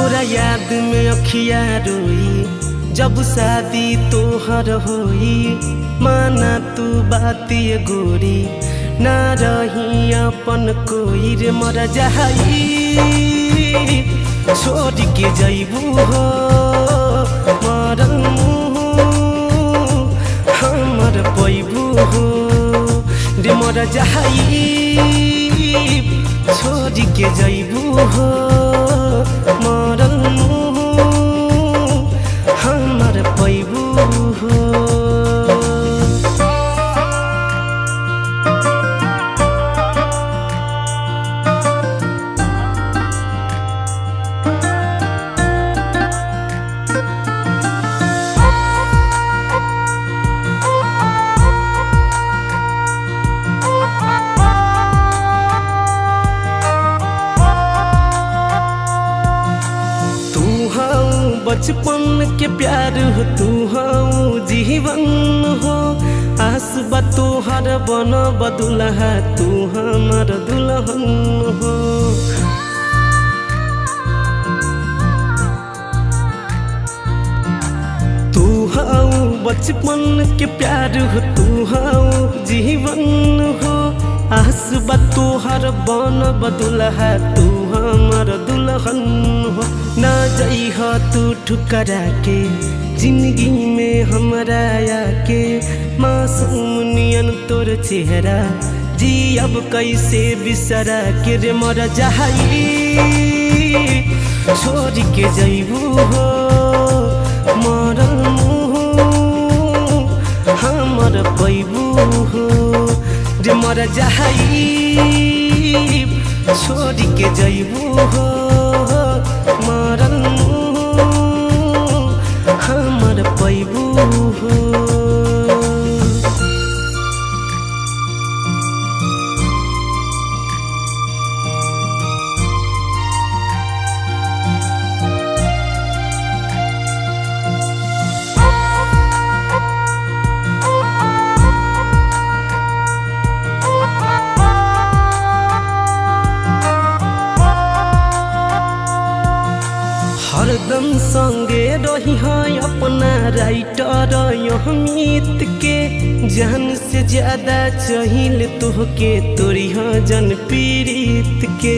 तोरा याद में अखिया रोई जब शादी तोहर होई। माना तू बात ये गोरी ना रही अपन कोई रे मर जाई छोड़ के जइबू हो मरल हमर पैबू हो रे मर जाई छोड़ के जइबू हो मरल हमर पैबू हो। बचपन के प्यार हो तू हाँ जीवन हो आस बा तोहर बन बदुल्हा तू हमर दुल्हन हो। तू हाँ बचपन के प्यार हो तू हाँ जीवन हो आस बा तोहर बन बदुल्हा तू हमर दुल्हन हो। ना जइह तू ठुकरा के जिंदगी में हमरा आके मासूम नियन तोर चेहरा जी अब कैसे बिसरा के रे मर जाई छोड़ के जइबू हो मरल हमर पैबू हो रे मर जाई छोड़ के जइबू हो मरल हमर पैबू हो। हरदम संगे रही है अपना राइटर अमित के जान से ज्यादा चाहिल तोहके तोरी जन पीड़ित के।